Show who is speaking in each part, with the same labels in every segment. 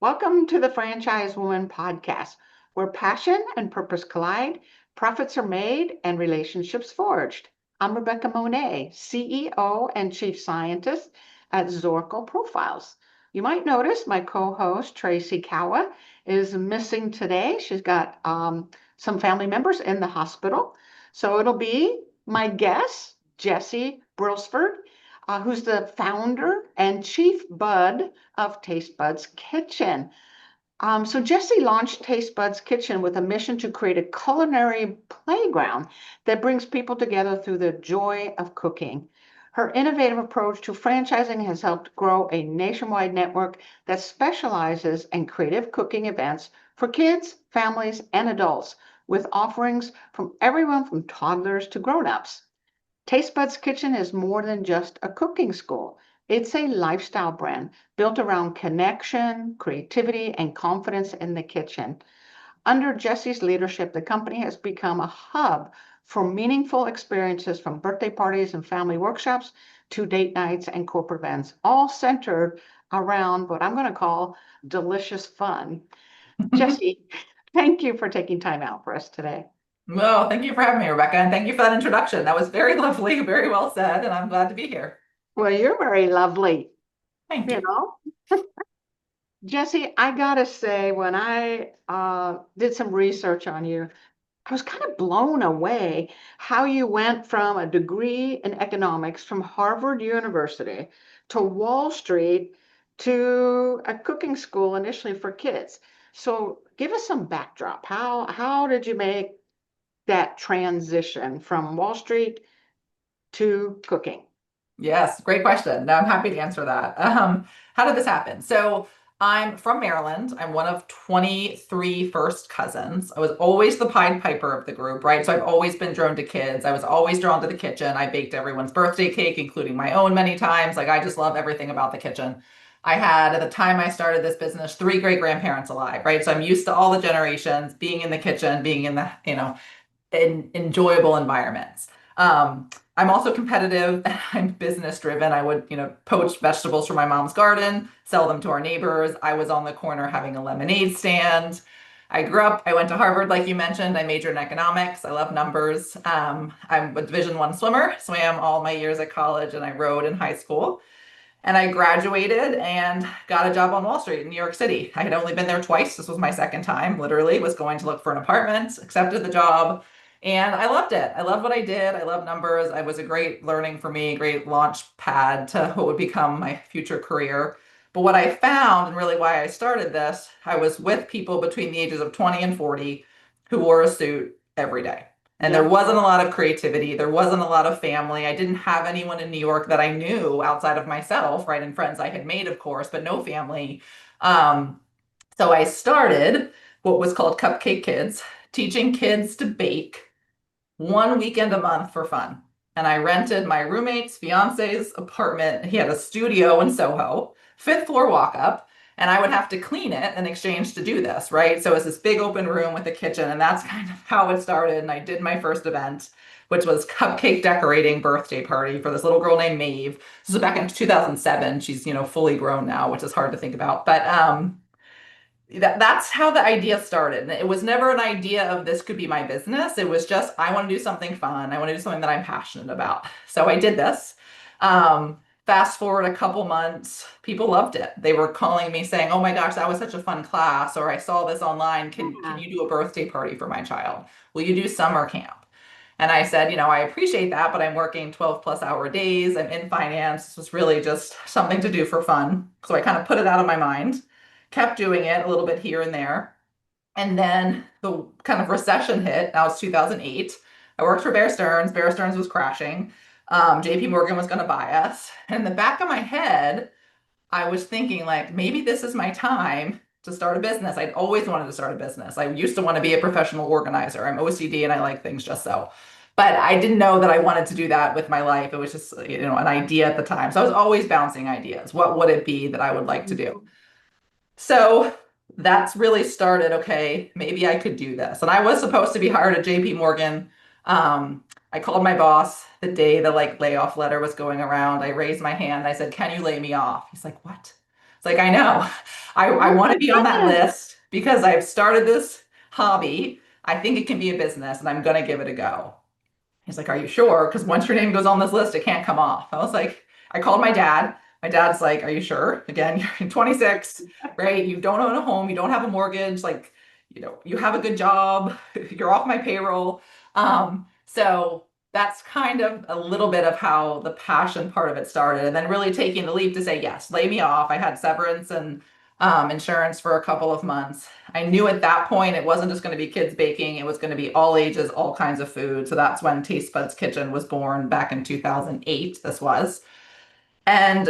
Speaker 1: Welcome to the Franchise Woman podcast, where passion and purpose collide, profits are made, and relationships forged. I'm Rebecca Monet, CEO and Chief Scientist at Zorkel Profiles. You might notice my co host, Tracy Kawa, is missing today. She's got some family members in the hospital. So it'll be my guest, Jessi Brelsford, who's the founder and chief bud of Taste Buds Kitchen. So Jessi launched Taste Buds Kitchen with a mission to create a culinary playground that brings people together through the joy of cooking. Her innovative approach to franchising has helped grow a nationwide network that specializes in creative cooking events for kids, families, and adults, with offerings from everyone from toddlers to grown-ups. Taste Buds Kitchen is more than just a cooking school. It's a lifestyle brand built around connection, creativity, and confidence in the kitchen. Under Jessi's leadership, the company has become a hub for meaningful experiences from birthday parties and family workshops to date nights and corporate events, all centered around what I'm going to call delicious fun. Jessi, thank you for taking time out for us today.
Speaker 2: Well, thank you for having me, Rebecca, and thank you for that introduction. That was very lovely, very well said, and I'm glad to be here.
Speaker 1: Well, you're very lovely,
Speaker 2: Thank
Speaker 1: you
Speaker 2: you.
Speaker 1: know. Jessi, I gotta say, when I did some research on you, I was kind of blown away how you went from a degree in economics from Harvard University to Wall Street to a cooking school initially for kids. So give us some backdrop. How did you make that transition from Wall Street to cooking?
Speaker 2: Yes, great question. No, I'm happy to answer that. How did this happen? So I'm from Maryland. I'm one of 23 first cousins. I was always the Pied Piper of the group, right? So I've always been drawn to kids. I was always drawn to the kitchen. I baked everyone's birthday cake, including my own many times. Like I just love everything about the kitchen. I had, at the time I started this business, three great grandparents alive, right? So I'm used to all the generations, being in the kitchen, being in the, in enjoyable environments. I'm also competitive and I'm business driven. I would, poach vegetables from my mom's garden, sell them to our neighbors. I was on the corner having a lemonade stand. I went to Harvard, like you mentioned. I majored in economics. I love numbers. I'm a Division I swimmer, swam all my years at college, and I rowed in high school. And I graduated and got a job on Wall Street in New York City. I had only been there twice. This was my second time, literally, was going to look for an apartment, accepted the job, and I loved it. I loved what I did. I love numbers. It was a great learning for me, great launch pad to what would become my future career. But what I found, and really why I started this, I was with people between the ages of 20 and 40 who wore a suit every day. And there
Speaker 1: Yeah.
Speaker 2: wasn't a lot of creativity. There wasn't a lot of family. I didn't have anyone in New York that I knew outside of myself, right? And friends I had made, of course, but no family. Um, so I started what was called Cupcake Kids, teaching kids to bake one weekend a month for fun. And I rented my roommate's fiance's apartment. He had a studio in Soho, fifth floor walk up, and I would have to clean it in exchange to do this, right? So it's this big open room with a kitchen, and that's kind of how it started. And I did my first event, which was cupcake decorating birthday party for this little girl named Maeve. This was back in 2007. She's, fully grown now, which is hard to think about. But that's how the idea started. And it was never an idea of this could be my business. It was just, I want to do something fun. I want to do something that I'm passionate about. So I did this. Um, Fast forward a couple months, people loved it. They were calling me saying, "Oh my gosh, that was such a fun class," or "I saw this online. Can
Speaker 1: Yeah.
Speaker 2: you do a birthday party for my child? Will you do summer camp?" And I said, I appreciate that, but I'm working 12 plus hour days. I'm in finance. This was really just something to do for fun. So I kind of put it out of my mind, kept doing it a little bit here and there. And then the kind of recession hit. Now it's 2008. I worked for Bear Stearns. Bear Stearns was crashing. JP Morgan was going to buy us. And in the back of my head, I was thinking like, maybe this is my time to start a business. I'd always wanted to start a business. I used to want to be a professional organizer. I'm OCD and I like things just so. But I didn't know that I wanted to do that with my life. It was just, an idea at the time. So I was always bouncing ideas. What would it be that I would like to do? So that's really started, okay, maybe I could do this. And I was supposed to be hired at JP Morgan. I called my boss the day the layoff letter was going around. I raised my hand. I said, "Can you lay me off?" He's like, "What?" It's like, I know. I
Speaker 1: Oh
Speaker 2: want
Speaker 1: my
Speaker 2: to be on that
Speaker 1: goodness.
Speaker 2: list because I've started this hobby. I think it can be a business and I'm going to give it a go. He's like, are you sure? Because once your name goes on this list, it can't come off. I was like, I called my dad. My dad's like, are you sure? Again, you're 26, right? You don't own a home. You don't have a mortgage. Like, you have a good job. You're off my payroll. So that's kind of a little bit of how the passion part of it started. And then really taking the leap to say, yes, lay me off. I had severance and insurance for a couple of months. I knew at that point it wasn't just going to be kids baking, it was going to be all ages, all kinds of food. So that's when Taste Buds Kitchen was born back in 2008. This was. And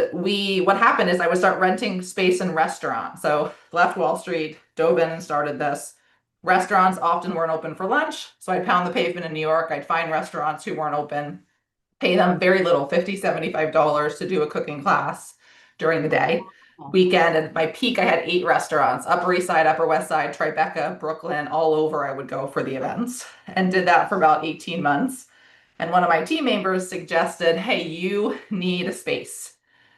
Speaker 2: what happened is I would start renting space in restaurants. So left Wall Street, dove in and started this. Restaurants often weren't open for lunch. So I'd pound the pavement in New York. I'd find restaurants who weren't open, pay them very little, $50, $75 to do a cooking class during the day. Weekend, and my peak, I had 8 restaurants, Upper East Side, Upper West Side, Tribeca, Brooklyn, all over. I would go for the events and did that for about 18 months. And one of my team members suggested, hey, you need a space,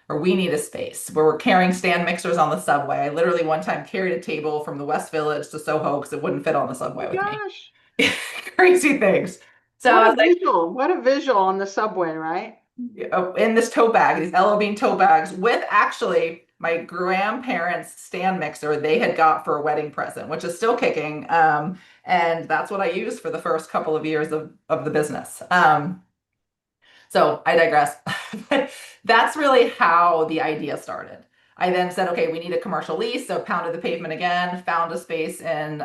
Speaker 2: or we need a space where we're carrying stand mixers on the subway. I literally one time carried a table from the West Village to Soho because it wouldn't fit on the
Speaker 1: Oh
Speaker 2: subway
Speaker 1: my
Speaker 2: with me.
Speaker 1: gosh.
Speaker 2: Crazy things. So
Speaker 1: What
Speaker 2: I
Speaker 1: a
Speaker 2: was like,
Speaker 1: visual. What a visual on the subway, right?
Speaker 2: in this tote bag, these LL Bean tote bags with actually my grandparents' stand mixer they had got for a wedding present, which is still kicking. And that's what I used for the first couple of years of the business. So I digress. But that's really how the idea started. I then said, okay, we need a commercial lease. So pounded the pavement again, found a space in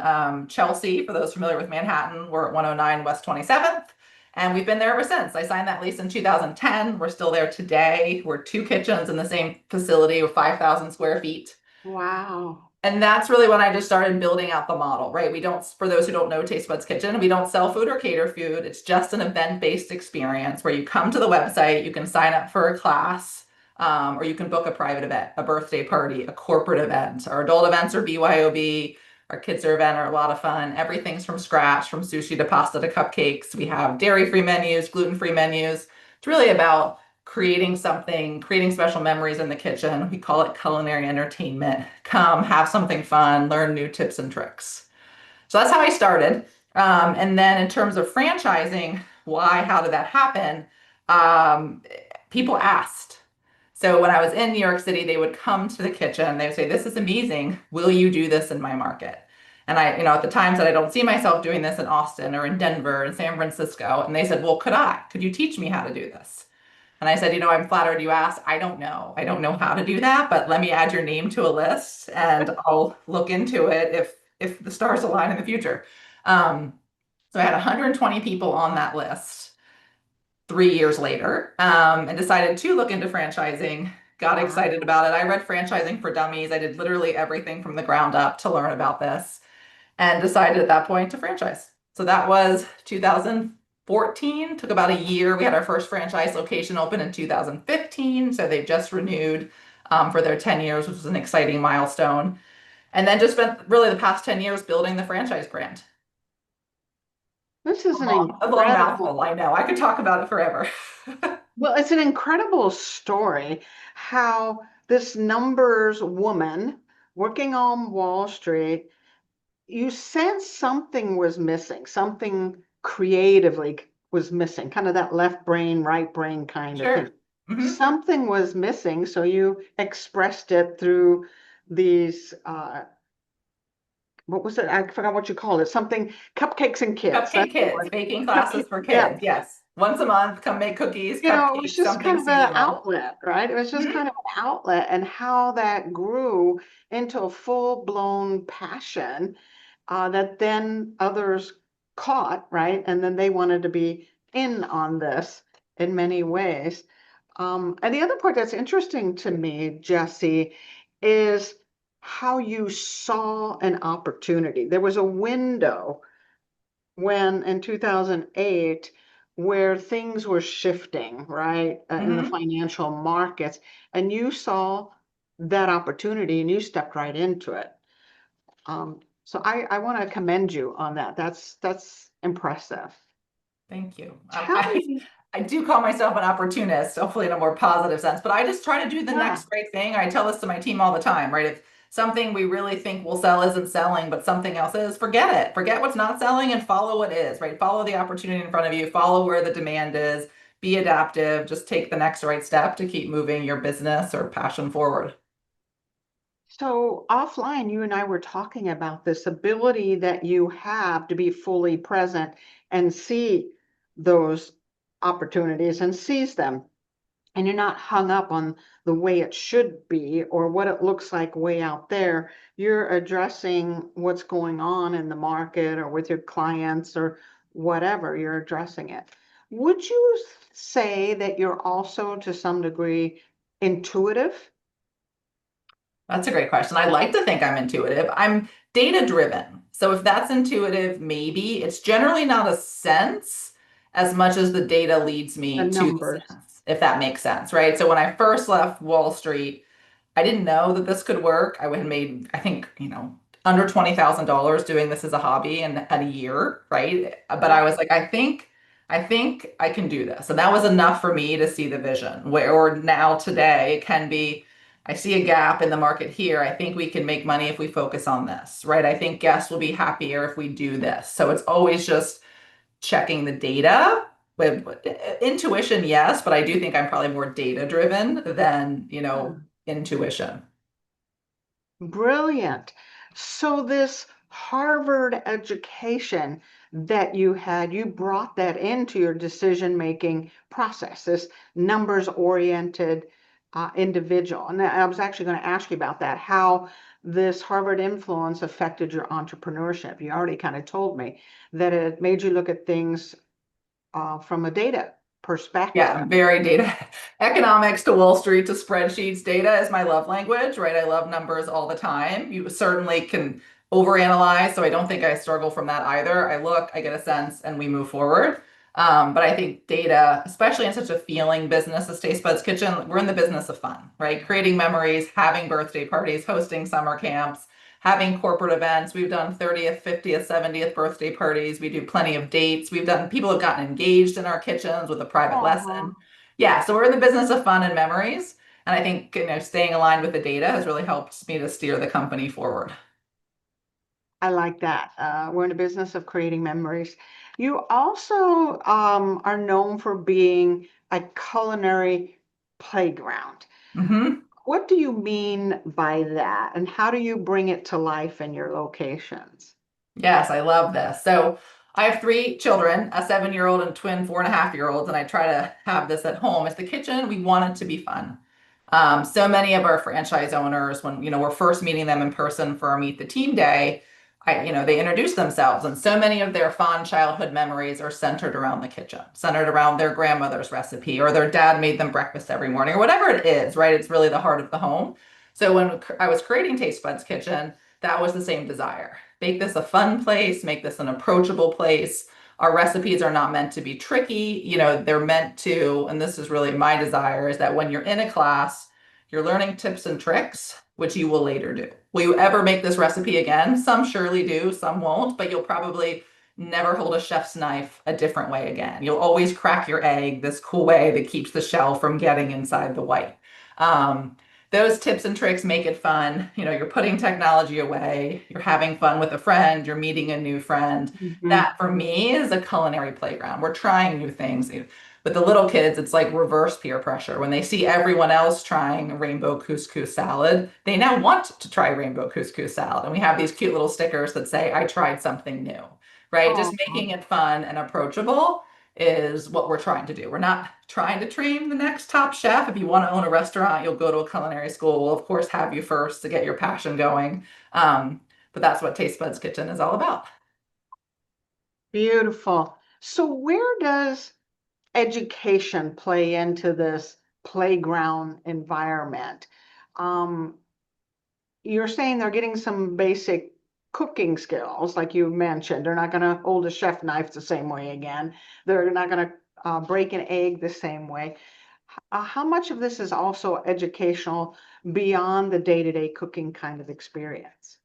Speaker 2: Chelsea. For those familiar with Manhattan, we're at 109 West 27th. And we've been there ever since. I signed that lease in 2010. We're still there today. We're 2 kitchens in the same facility with 5,000 square feet.
Speaker 1: Wow.
Speaker 2: And that's really when I just started building out the model, right? We don't, for those who don't know Taste Buds Kitchen, we don't sell food or cater food. It's just an event-based experience where you come to the website, you can sign up for a class, or you can book a private event, a birthday party, a corporate event. Our adult events are BYOB. Our kids' event are a lot of fun. Everything's from scratch, from sushi to pasta to cupcakes. We have dairy-free menus, gluten-free menus. It's really about creating something, creating special memories in the kitchen. We call it culinary entertainment. Come, have something fun, learn new tips and tricks. So that's how I started. And then in terms of franchising, how did that happen? Um, People asked. So when I was in New York City, they would come to the kitchen. They would say, this is amazing. Will you do this in my market? And I, at the times that I don't see myself doing this in Austin or in Denver and San Francisco. And they said, well, could I? Could you teach me how to do this? And I said, I'm flattered you asked. I don't know. I don't know how to do that, but let me add your name to a list and I'll look into it if the stars align in the future. Um, so I had 120 people on that list 3 years later, and decided to look into franchising. Got
Speaker 1: Wow.
Speaker 2: excited about it. I read Franchising for Dummies. I did literally everything from the ground up to learn about this and decided at that point to franchise. So that was 2014, took about a year. We had our first franchise location open in 2015. So they've just renewed for their 10 years, which was an exciting milestone. And then just spent really the past 10 years building the franchise brand.
Speaker 1: This is an
Speaker 2: A long
Speaker 1: incredible,
Speaker 2: mouthful, I know. I could talk about it forever.
Speaker 1: well, it's an incredible story how this numbers woman working on Wall Street, you sense something was missing, something creatively was missing, kind of that left brain, right brain kind of thing.
Speaker 2: Sure. Hmm.
Speaker 1: Something was missing, so you expressed it through these what was it? I forgot what you called it. Something cupcakes and kids.
Speaker 2: Cupcake
Speaker 1: That's the
Speaker 2: kids,
Speaker 1: word.
Speaker 2: baking classes
Speaker 1: Cupcake.
Speaker 2: for
Speaker 1: Yeah.
Speaker 2: kids. Yes. Once a month, come make cookies,
Speaker 1: It was
Speaker 2: cupcakes,
Speaker 1: just
Speaker 2: something
Speaker 1: kind of an
Speaker 2: seasonal.
Speaker 1: outlet, right? It was just
Speaker 2: Mhm.
Speaker 1: kind of an outlet, and how that grew into a full-blown passion that then others caught, right? And then they wanted to be in on this in many ways. And the other part that's interesting to me, Jessi, is how you saw an opportunity. There was a window when in 2008 where things were shifting, right, in the
Speaker 2: Mhm.
Speaker 1: financial markets, and you saw that opportunity and you stepped right into it. So I want to commend you on that. That's impressive.
Speaker 2: Thank you.
Speaker 1: Tell me,
Speaker 2: I do call myself an opportunist, hopefully in a more positive sense, but I just try to do the
Speaker 1: Yeah.
Speaker 2: next right thing. I tell this to my team all the time, right? If something we really think will sell isn't selling, but something else is, forget it. Forget what's not selling and follow what is, right? Follow the opportunity in front of you, follow where the demand is, be adaptive, just take the next right step to keep moving your business or passion forward.
Speaker 1: So offline, you and I were talking about this ability that you have to be fully present and see those opportunities and seize them. And you're not hung up on the way it should be or what it looks like way out there. You're addressing what's going on in the market or with your clients or whatever, you're addressing it. Would you say that you're also to some degree intuitive?
Speaker 2: That's a great question. I like to think I'm intuitive. I'm data driven. So if that's intuitive, maybe it's generally not a sense as much as the data leads
Speaker 1: The
Speaker 2: me to the
Speaker 1: numbers.
Speaker 2: sense, if that makes sense, right? So when I first left Wall Street, I didn't know that this could work. I had made, I think, under $20,000 doing this as a hobby in a year, right? But I
Speaker 1: Yeah.
Speaker 2: was like, I think I can do this. And that was enough for me to see the vision. Where or now today it can be, I see a gap in the market here. I think we can make money if we focus on this, right? I think guests will be happier if we do this. So it's always just checking the data. With intuition, yes, but I do think I'm probably more data driven than, intuition.
Speaker 1: Brilliant. So this Harvard education that you had, you brought that into your decision-making process, this numbers-oriented individual. And I was actually going to ask you about that, how this Harvard influence affected your entrepreneurship. You already kind of told me that it made you look at things from a data
Speaker 2: Yeah,
Speaker 1: perspective.
Speaker 2: I'm very data economics to Wall Street to spreadsheets. Data is my love language, right? I love numbers all the time. You certainly can overanalyze, so I don't think I struggle from that either. I look, I get a sense, and we move forward. But I think data, especially in such a feeling business as Taste Buds Kitchen, we're in the business of fun, right? Creating memories, having birthday parties, hosting summer camps, having corporate events. We've done 30th, 50th, 70th birthday parties. We do plenty of dates. People have gotten engaged in our kitchens with a private
Speaker 1: Oh,
Speaker 2: lesson. Yeah, so we're in the business of fun and memories. And I think, staying aligned with the data has really helped me to steer the company forward.
Speaker 1: I like that. We're in the business of creating memories. You also are known for being a culinary playground.
Speaker 2: Hmm.
Speaker 1: What do you mean by that? And how do you bring it to life in your locations?
Speaker 2: Yes, I love this. So I have three children, a 7-year-old and twin 4.5-year-olds, and I try to have this at home. It's the kitchen. We want it to be fun. So many of our franchise owners, when we're first meeting them in person for our Meet the Team Day, they introduce themselves, and so many of their fond childhood memories are centered around the kitchen, centered around their grandmother's recipe, or their dad made them breakfast every morning, or whatever it is, right? It's really the heart of the home. So when I was creating Taste Buds Kitchen, that was the same desire. Make this a fun place, make this an approachable place. Our recipes are not meant to be tricky. They're meant to, and this is really my desire, is that when you're in a class, you're learning tips and tricks, which you will later do. Will you ever make this recipe again? Some surely do, some won't, but you'll probably never hold a chef's knife a different way again. You'll always crack your egg this cool way that keeps the shell from getting inside the white. Um, those tips and tricks make it fun. You're putting technology away, you're having fun with a friend, you're meeting a new friend.
Speaker 1: Mhm.
Speaker 2: That for me is a culinary playground. We're trying new things. With the little kids, it's like reverse peer pressure. When they see everyone else trying rainbow couscous salad, they now want to try rainbow couscous salad. And we have these cute little stickers that say, I tried something new, right? Just
Speaker 1: Oh,
Speaker 2: making it fun and approachable is what we're trying to do. We're not trying to train the next top chef. If you want to own a restaurant, you'll go to a culinary school. We'll, of course, have you first to get your passion going. But that's what Taste Buds Kitchen is all about.
Speaker 1: beautiful. So where does education play into this playground environment? Um, you're saying they're getting some basic cooking skills, like you mentioned. They're not going to hold a chef knife the same way again. They're not going to break an egg the same way. How much of this is also educational beyond the day-to-day cooking kind of experience?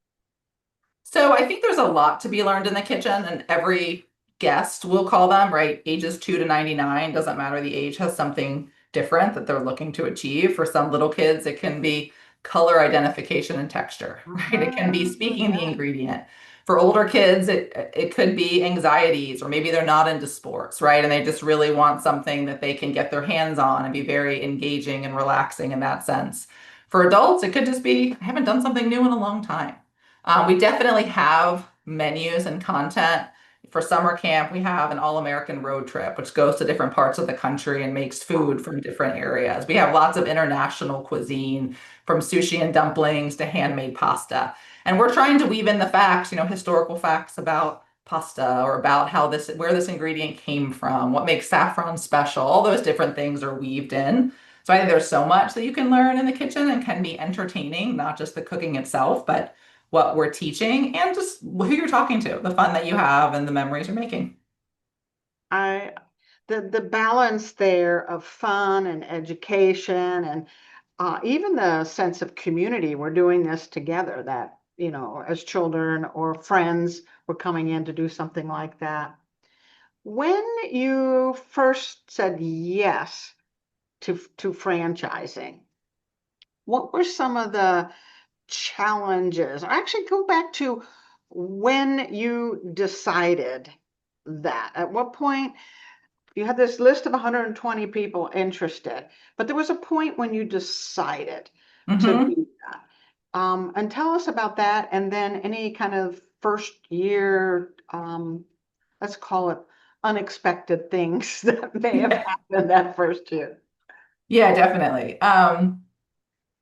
Speaker 2: So I think there's a lot to be learned in the kitchen, and every guest, we'll call them, right? Ages 2 to 99, doesn't matter. The age has something different that they're looking to achieve. For some little kids, it can be color identification and texture, right? It can be speaking the
Speaker 1: Yeah.
Speaker 2: ingredient. For older kids, it could be anxieties, or maybe they're not into sports, right? And they just really want something that they can get their hands on and be very engaging and relaxing in that sense. For adults, it could just be, I haven't done something new in a long time. We definitely have menus and content. For summer camp, we have an all-American road trip, which goes to different parts of the country and makes food from different areas. We have lots of international cuisine, from sushi and dumplings to handmade pasta. And we're trying to weave in the facts, historical facts about pasta, or about where this ingredient came from, what makes saffron special. All those different things are weaved in. So I think there's so much that you can learn in the kitchen and can be entertaining, not just the cooking itself, but what we're teaching and just who you're talking to, the fun that you have and the memories you're making.
Speaker 1: I the balance there of fun and education and even the sense of community. We're doing this together, that, as children or friends, we're coming in to do something like that. When you first said yes to franchising, what were some of the challenges? Or actually, go back to when you decided that. At what point you had this list of 120 people interested, but there was a point when you decided to
Speaker 2: Hmm.
Speaker 1: do that. And tell us about that, and then any kind of first year, let's call it unexpected things that may have
Speaker 2: Yeah.
Speaker 1: happened that first year.
Speaker 2: Yeah, definitely.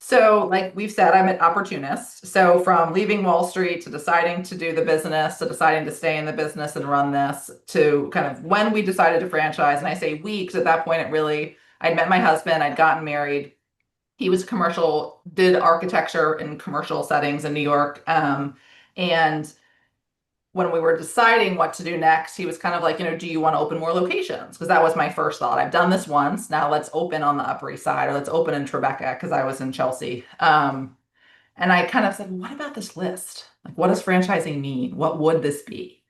Speaker 2: So, like we've said, I'm an opportunist. So, from leaving Wall Street to deciding to do the business, to deciding to stay in the business and run this, to kind of when we decided to franchise, and I say we because at that point I'd met my husband, I'd gotten married. He was commercial, did architecture in commercial settings in New York. And when we were deciding what to do next, he was kind of like, do you want to open more locations? Because that was my first thought. I've done this once. Now let's open on the Upper East Side, or let's open in Tribeca, because I was in Chelsea. And I kind of said, what about this list? Like, what does franchising mean? What would this be?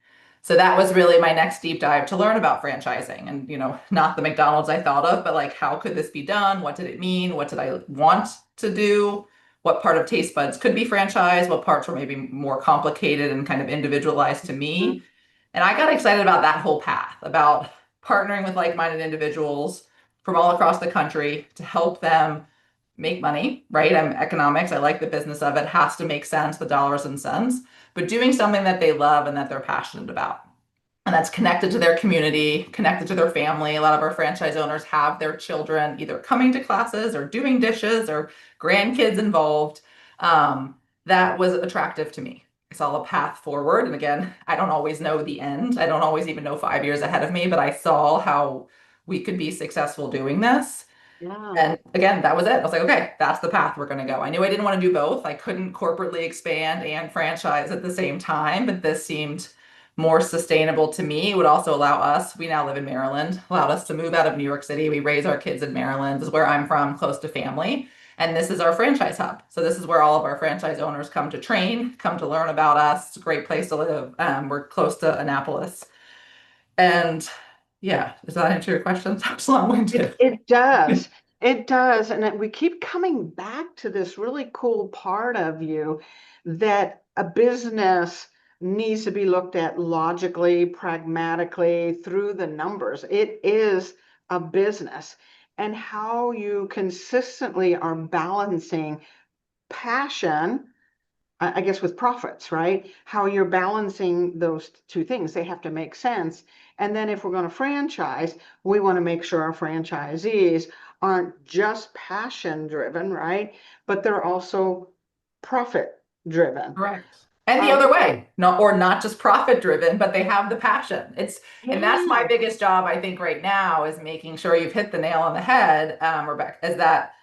Speaker 2: So that was really my next deep dive to learn about franchising, and, not the McDonald's I thought of, but like, how could this be done? What did it mean? What did I want to do? What part of Taste Buds could be franchised? What parts were maybe more complicated and kind of individualized to me? And I got excited about that whole path, about partnering with like-minded individuals from all across the country to help them make money, right? I'm economics. I like the business of it. Has to make sense, the dollars and cents, but doing something that they love and that they're passionate about. And that's connected to their community, connected to their family. A lot of our franchise owners have their children either coming to classes or doing dishes or grandkids involved. That was attractive to me. I saw a path forward. And again, I don't always know the end. I don't always even know 5 years ahead of me, but I saw how we could be successful doing this.
Speaker 1: Yeah.
Speaker 2: And again, that was it. I was like, okay, that's the path we're going to go. I knew I didn't want to do both. I couldn't corporately expand and franchise at the same time, but this seemed more sustainable to me. It would also allow us, we now live in Maryland, allowed us to move out of New York City. We raise our kids in Maryland, this is where I'm from, close to family. And this is our franchise hub. So this is where all of our franchise owners come to train, come to learn about us. It's a great place to live. We're close to Annapolis. And yeah, does that answer your question? That's
Speaker 1: It
Speaker 2: long-winded.
Speaker 1: it does. It does. We keep coming back to this really cool part of you, that a business needs to be looked at logically, pragmatically, through the numbers. It is a business. And how you consistently are balancing passion, I guess, with profits, right? How you're balancing those two things. They have to make sense. And then if we're going to franchise, we want to make sure our franchisees aren't just passion driven, right? But they're also profit driven.
Speaker 2: Correct. And the
Speaker 1: Um,
Speaker 2: other way, not just profit driven, but they have the passion. And that's my
Speaker 1: yeah,
Speaker 2: biggest job, I think, right now is making sure you've hit the nail on the head, Rebecca, is that,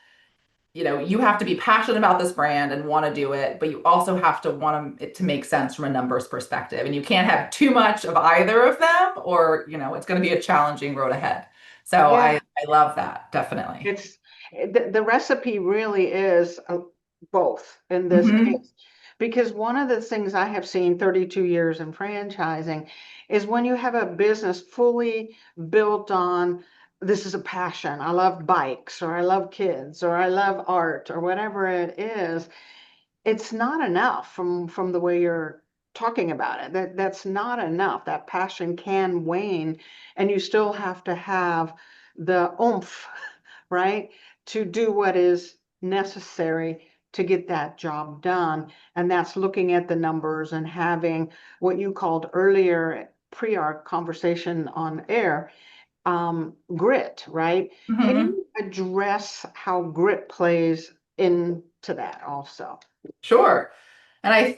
Speaker 2: you have to be passionate about this brand and want to do it, but you also have to want it to make sense from a numbers perspective. And you can't have too much of either of them, or, it's going to be a challenging road ahead. So
Speaker 1: yeah.
Speaker 2: I love that, definitely.
Speaker 1: It's the recipe really is both in this
Speaker 2: Hmm.
Speaker 1: case. Because one of the things I have seen 32 years in franchising is when you have a business fully built on this is a passion. I love bikes, or I love kids, or I love art, or whatever it is. It's not enough from the way you're talking about it. That's not enough. That passion can wane, and you still have to have the oomph, right, to do what is necessary to get that job done. And that's looking at the numbers and having what you called earlier pre our conversation on air, grit, right? Can
Speaker 2: Mhm.
Speaker 1: you address how grit plays into that also?
Speaker 2: Sure. And I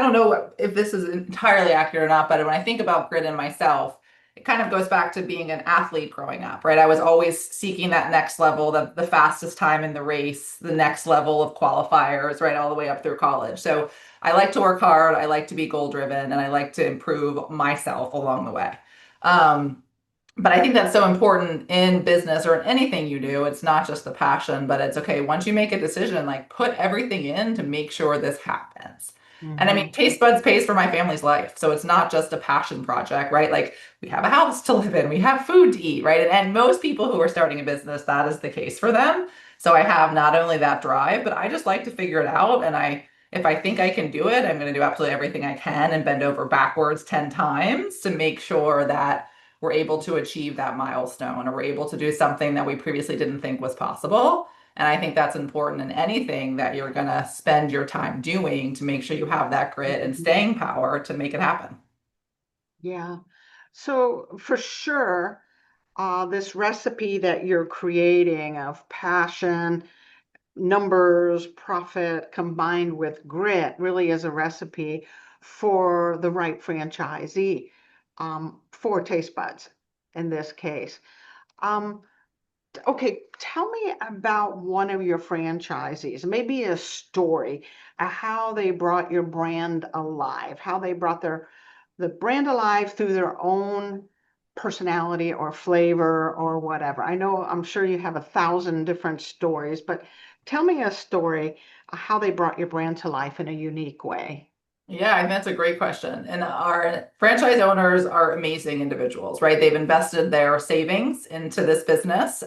Speaker 2: don't know if this is entirely accurate or not, but when I think about grit in myself, it kind of goes back to being an athlete growing up, right? I was always seeking that next level, the fastest time in the race, the next level of qualifiers, right? All the way up through college. So I like to work hard, I like to be goal driven, and I like to improve myself along the way. Um, but I think that's so important in business or in anything you do. It's not just the passion, but it's okay. Once you make a decision, like put everything in to make sure this happens. And I mean,
Speaker 1: Hmm.
Speaker 2: Taste Buds pays for my family's life. So it's not just a passion project, right? Like we have a house to live in, we have food to eat, right? And most people who are starting a business, that is the case for them. So I have not only that drive, but I just like to figure it out. And if I think I can do it, I'm going to do absolutely everything I can and bend over backwards 10 times to make sure that we're able to achieve that milestone or we're able to do something that we previously didn't think was possible. And I think that's important in anything that you're going to spend your time doing to make sure you have that grit and staying power to make it happen.
Speaker 1: Yeah. So for sure, this recipe that you're creating of passion, numbers, profit combined with grit really is a recipe for the right franchisee, for Taste Buds in this case. Um, Okay, tell me about one of your franchisees, maybe a story, how they brought your brand alive, how they brought the brand alive through their own personality or flavor or whatever. I know, I'm sure you have 1,000 different stories, but tell me a story, how they brought your brand to life in a unique way.
Speaker 2: Yeah, and that's a great question. And our franchise owners are amazing individuals, right? They've invested their savings into this business.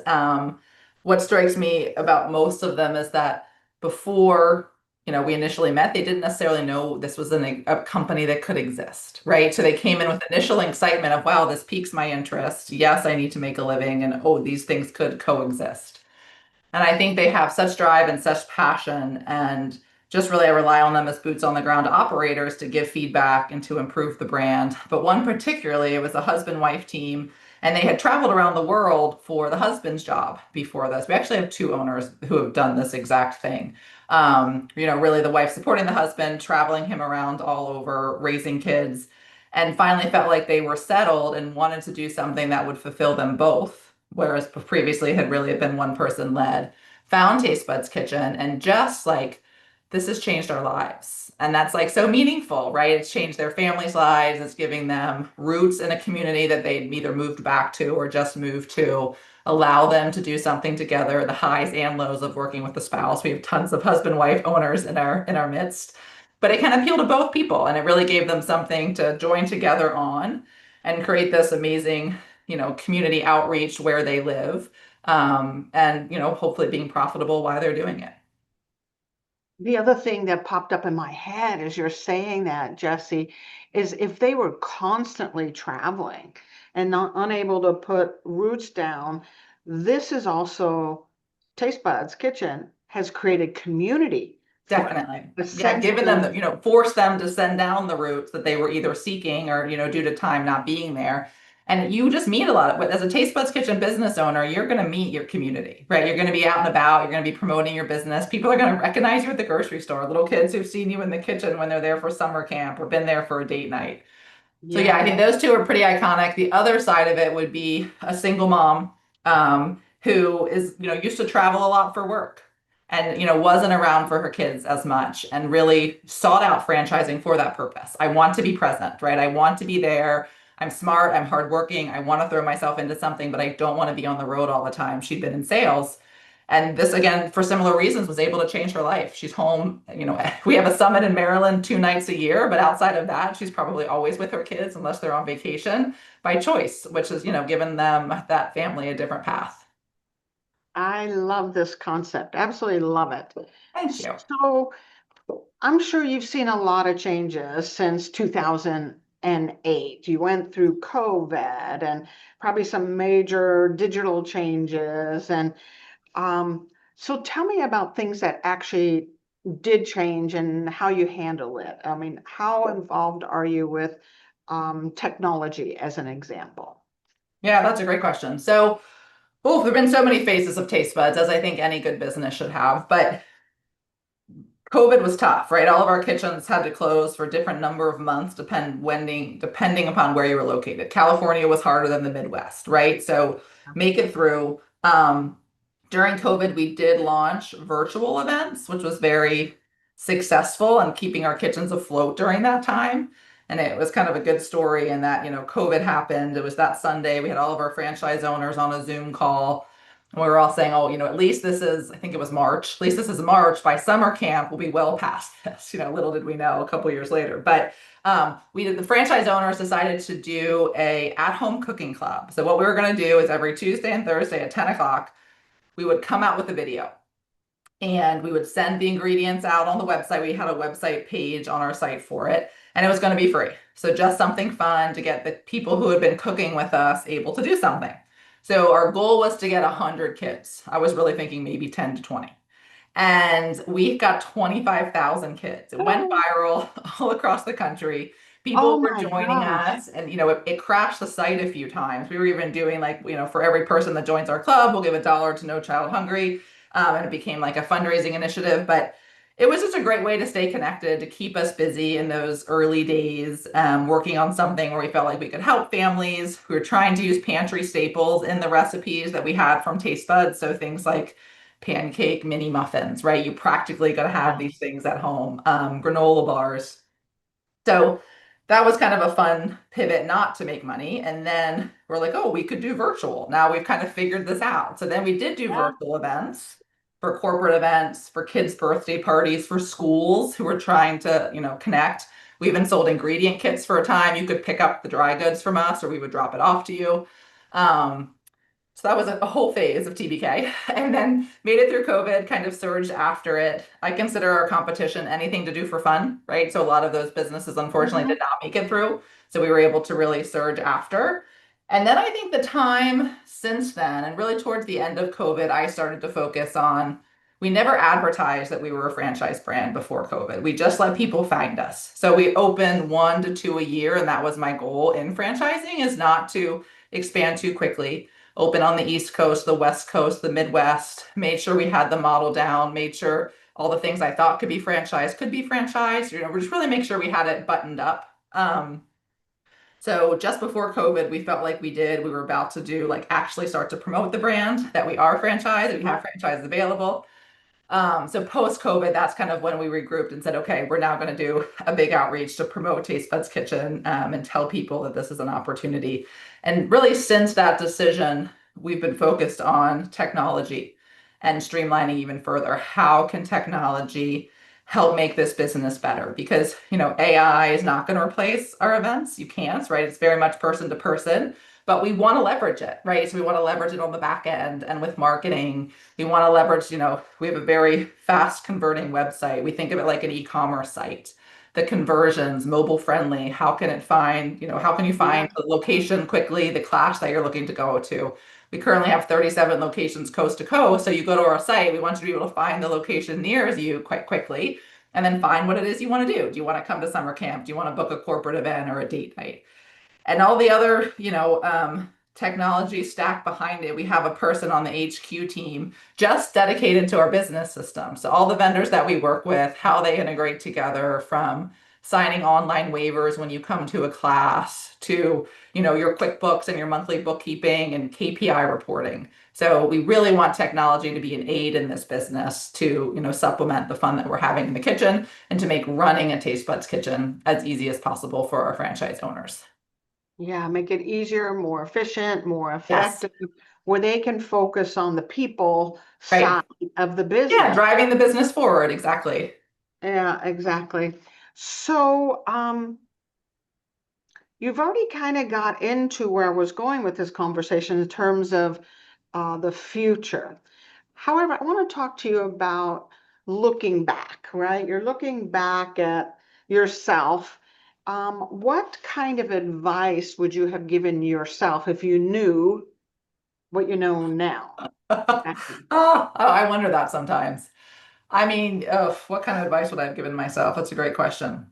Speaker 2: What strikes me about most of them is that before, we initially met, they didn't necessarily know this was a company that could exist, right? So they came in with initial excitement of, wow, this piques my interest. Yes, I need to make a living, and oh, these things could coexist. And I think they have such drive and such passion, and just really I rely on them as boots on the ground operators to give feedback and to improve the brand. But one particularly, it was a husband-wife team, and they had traveled around the world for the husband's job before this. We actually have two owners who have done this exact thing. Really the wife supporting the husband, traveling him around all over, raising kids, and finally felt like they were settled and wanted to do something that would fulfill them both, whereas previously had really been one person led. Found Taste Buds Kitchen and just like, this has changed our lives. And that's like so meaningful, right? It's changed their families' lives. It's giving them roots in a community that they'd either moved back to or just moved to, allow them to do something together, the highs and lows of working with the spouse. We have tons of husband-wife owners in our midst. But it can appeal to both people, and it really gave them something to join together on and create this amazing, community outreach where they live, and hopefully being profitable while they're doing it.
Speaker 1: The other thing that popped up in my head as you're saying that, Jesse, is if they were constantly traveling and not unable to put roots down, this is also Taste Buds Kitchen has created community for them,
Speaker 2: Definitely.
Speaker 1: a
Speaker 2: Yeah,
Speaker 1: sense
Speaker 2: given them,
Speaker 1: of,
Speaker 2: force them to send down the routes that they were either seeking or, due to time not being there. And you just meet a lot of, as a Taste Buds Kitchen business owner, you're going to meet your community, right? You're going to be out and about, you're going to be promoting your business. People are going to recognize you at the grocery store, little kids who've seen you in the kitchen when they're there for summer camp or been there for a date night. So yeah, I
Speaker 1: yeah.
Speaker 2: think those two are pretty iconic. The other side of it would be a single mom who is, used to travel a lot for work and, wasn't around for her kids as much and really sought out franchising for that purpose. I want to be present, right? I want to be there. I'm smart, I'm hardworking, I want to throw myself into something, but I don't want to be on the road all the time. She'd been in sales. And this, again, for similar reasons, was able to change her life. She's home. We have a summit in Maryland 2 nights a year, but outside of that, she's probably always with her kids unless they're on vacation by choice, which is, given them, that family, a different path.
Speaker 1: I love this concept. Absolutely love it.
Speaker 2: Thank you.
Speaker 1: So I'm sure you've seen a lot of changes since 2008. You went through COVID and probably some major digital changes. And um, so tell me about things that actually did change and how you handle it. I mean, how involved are you with technology as an example?
Speaker 2: Yeah, that's a great question. So, oh, there have been so many phases of taste buds, as I think any good business should have. But COVID was tough, right? All of our kitchens had to close for a different number of months, depending upon where you were located. California was harder than the Midwest, right? So make it through. During COVID, we did launch virtual events, which was very successful and keeping our kitchens afloat during that time. And it was kind of a good story in that, COVID happened. It was that Sunday. We had all of our franchise owners on a Zoom call. And we were all saying, oh, at least this is, I think it was March, at least this is March. By summer camp, we'll be well past this. Little did we know a couple years later. But the franchise owners decided to do a at-home cooking club. So what we were going to do is every Tuesday and Thursday at 10 o'clock, we would come out with a video and we would send the ingredients out on the website. We had a website page on our site for it, and it was going to be free. So just something fun to get the people who had been cooking with us able to do something. So our goal was to get 100 kids. I was really thinking maybe 10 to 20. And we got 25,000 kids. It went
Speaker 1: Oh,
Speaker 2: viral all across the country. People
Speaker 1: oh
Speaker 2: were
Speaker 1: my
Speaker 2: joining
Speaker 1: gosh.
Speaker 2: us, and it crashed the site a few times. We were even doing like, for every person that joins our club, we'll give $1 to No Child Hungry. And it became like a fundraising initiative. But it was just a great way to stay connected, to keep us busy in those early days, working on something where we felt like we could help families. We were trying to use pantry staples in the recipes that we had from Taste Buds. So things like pancake mini muffins, right? You practically got to have these things at home, granola bars. So that was kind of a fun pivot not to make money. And then we're like, oh, we could do virtual. Now we've kind of figured this out. So then we did do
Speaker 1: Yeah.
Speaker 2: virtual events for corporate events, for kids' birthday parties, for schools who were trying to, connect. We even sold ingredient kits for a time. You could pick up the dry goods from us or we would drop it off to you. Um, so that was a whole phase of TBK and then made it through COVID, kind of surged after it. I consider our competition anything to do for fun, right? So a lot of those businesses unfortunately
Speaker 1: Mhm.
Speaker 2: did not make it through. So we were able to really surge after. And then I think the time since then, and really towards the end of COVID, I started to focus on, we never advertised that we were a franchise brand before COVID. We just let people find us. So we opened 1 to 2 a year, and that was my goal in franchising, is not to expand too quickly. Open on the East Coast, the West Coast, the Midwest, made sure we had the model down, made sure all the things I thought could be franchised could be franchised. We just really make sure we had it buttoned up. So just before COVID, we felt like we were about to do like actually start to promote the brand that we are franchised, we have franchises available. So post COVID, that's kind of when we regrouped and said, okay, we're now going to do a big outreach to promote Taste Buds Kitchen, and tell people that this is an opportunity. And really, since that decision, we've been focused on technology and streamlining even further. How can technology help make this business better? Because, AI is not going to replace our events. You can't, right? It's very much person to person, but we want to leverage it, right? So we want to leverage it on the back end and with marketing. We want to leverage, we have a very fast converting website. We think of it like an e-commerce site. The conversions, mobile friendly, how can it find, how can you
Speaker 1: Yeah.
Speaker 2: find the location quickly, the class that you're looking to go to? We currently have 37 locations coast to coast. So you go to our site, we want you to be able to find the location nearest you quite quickly and then find what it is you want to do. Do you want to come to summer camp? Do you want to book a corporate event or a date night? And all the other, technology stack behind it. We have a person on the HQ team just dedicated to our business system. So all the vendors that we work with, how they integrate together, from signing online waivers when you come to a class to, your QuickBooks and your monthly bookkeeping and KPI reporting. So we really want technology to be an aid in this business to, supplement the fun that we're having in the kitchen and to make running a Taste Buds Kitchen as easy as possible for our franchise owners.
Speaker 1: Yeah, make it easier, more efficient, more
Speaker 2: Yes.
Speaker 1: effective. where they can focus on the people
Speaker 2: Right.
Speaker 1: side of the
Speaker 2: Yeah,
Speaker 1: business.
Speaker 2: driving the business forward. Exactly.
Speaker 1: Yeah, exactly. So, you've already kind of got into where I was going with this conversation in terms of the future. However, I want to talk to you about looking back, right? You're looking back at yourself. What kind of advice would you have given yourself if you knew what you know now?
Speaker 2: Oh, I wonder that sometimes. I mean, what kind of advice would I have given myself? That's a great question.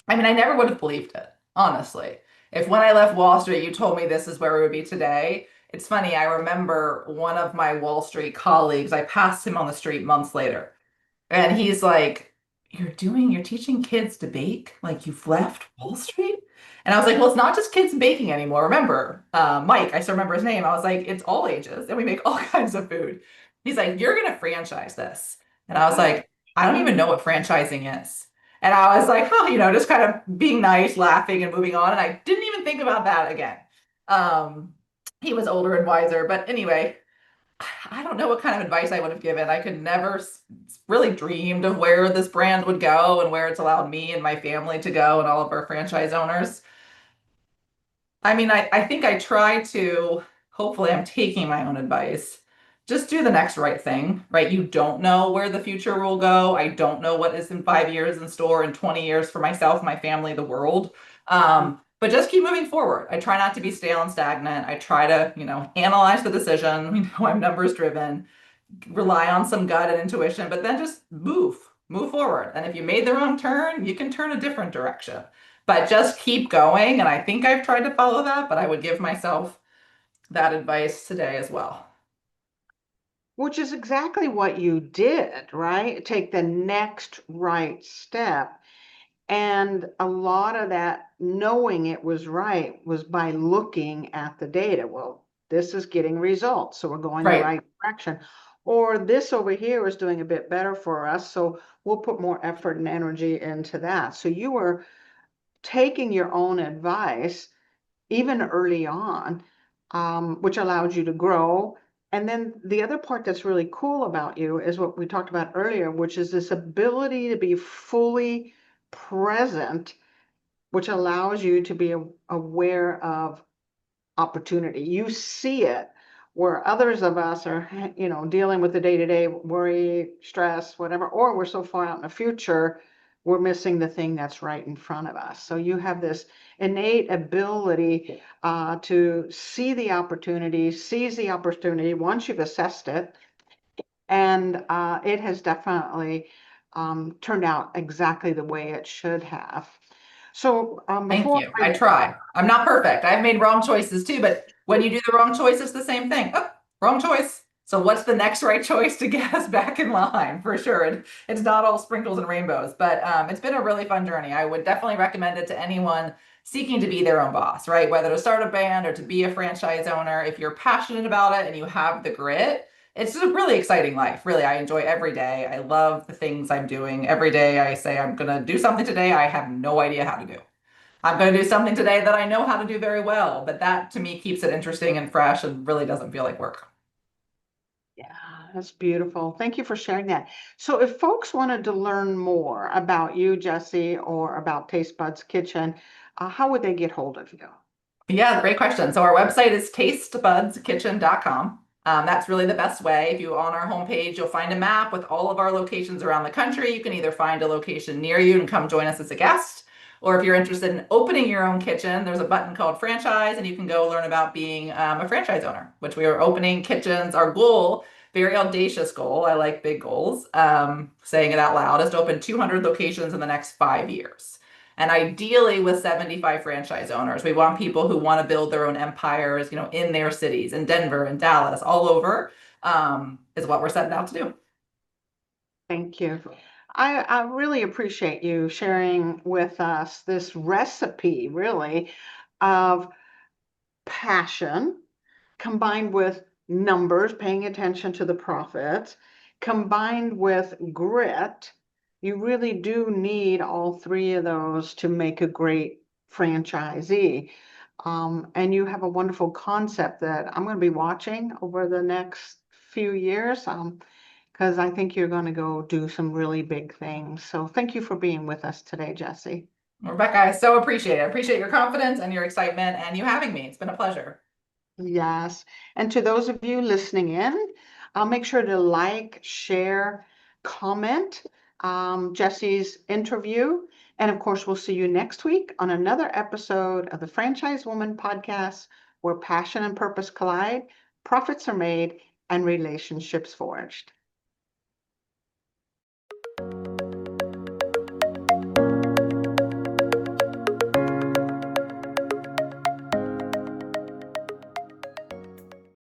Speaker 2: I mean, I never would have believed it, honestly. If when I left Wall Street, you told me this is where we would be today, it's funny. I remember one of my Wall Street colleagues, I passed him on the street months later. And he's like, you're teaching kids to bake? Like you've left Wall Street? And I was like, well, it's not just kids baking anymore. Remember, Mike, I still remember his name. I was like, it's all ages and we make all kinds of food. He's like, you're going to franchise this. And I was like, I don't even know what franchising is. And I was like, oh, just kind of being nice, laughing and moving on. And I didn't even think about that again. Um, he was older and wiser. But anyway, I don't know what kind of advice I would have given. I could never really dreamed of where this brand would go and where it's allowed me and my family to go and all of our franchise owners. I mean, I think I try to, hopefully, I'm taking my own advice. Just do the next right thing, right? You don't know where the future will go. I don't know what is in 5 years in store, in 20 years for myself, my family, the world. But just keep moving forward. I try not to be stale and stagnant. I try to, analyze the decision. I'm numbers driven, rely on some gut and intuition, but then just move forward. And if you made the wrong turn, you can turn a different direction. But just keep going. And I think I've tried to follow that, but I would give myself that advice today as well.
Speaker 1: Which is exactly what you did, right? Take the next right step. And a lot of that knowing it was right was by looking at the data. Well, this is getting results, so we're going the
Speaker 2: Right.
Speaker 1: right direction. Or this over here is doing a bit better for us, so we'll put more effort and energy into that. So you were taking your own advice even early on, which allowed you to grow. And then the other part that's really cool about you is what we talked about earlier, which is this ability to be fully present, which allows you to be aware of opportunity. You see it where others of us are, dealing with the day-to-day worry, stress, whatever, or we're so far out in the future, we're missing the thing that's right in front of us. So you have this innate ability to see the opportunity, seize the opportunity once you've assessed it, and it has definitely turned out exactly the way it should have. So
Speaker 2: Thank
Speaker 1: before
Speaker 2: you.
Speaker 1: I
Speaker 2: I try. I'm not perfect. I've made wrong choices too, but when you do the wrong choice, it's the same thing. Oh, wrong choice. So what's the next right choice to get us back in line? For sure. It's not all sprinkles and rainbows, but it's been a really fun journey. I would definitely recommend it to anyone seeking to be their own boss, right? Whether to start a band or to be a franchise owner, if you're passionate about it and you have the grit, it's just a really exciting life. Really, I enjoy every day. I love the things I'm doing. Every day I say I'm going to do something today I have no idea how to do. I'm going to do something today that I know how to do very well, but that to me keeps it interesting and fresh and really doesn't feel like work.
Speaker 1: Yeah, that's beautiful. Thank you for sharing that. So if folks wanted to learn more about you, Jessi, or about Taste Buds Kitchen, how would they get hold of you?
Speaker 2: Yeah, great question. So our website is tastebudskitchen.com. That's really the best way. If you on our homepage, you'll find a map with all of our locations around the country. You can either find a location near you and come join us as a guest, or if you're interested in opening your own kitchen, there's a button called franchise, and you can go learn about being a franchise owner, which we are opening kitchens. Our goal, very audacious goal, I like big goals, saying it out loud, is to open 200 locations in the next 5 years. And ideally with 75 franchise owners, we want people who want to build their own empires, in their cities, in Denver and Dallas, all over, is what we're setting out to do.
Speaker 1: Thank you. I really appreciate you sharing with us this recipe, really, of passion combined with numbers, paying attention to the profits, combined with grit. You really do need all three of those to make a great franchisee. And you have a wonderful concept that I'm going to be watching over the next few years, because I think you're going to go do some really big things. So thank you for being with us today, Jessi.
Speaker 2: Rebecca, I so appreciate it. I appreciate your confidence and your excitement and you having me. It's been a pleasure.
Speaker 1: Yes. And to those of you listening in, make sure to like, share, comment Jessi's interview. And of course, we'll see you next week on another episode of the Franchise Woman podcast, where passion and purpose collide, profits are made, and relationships forged.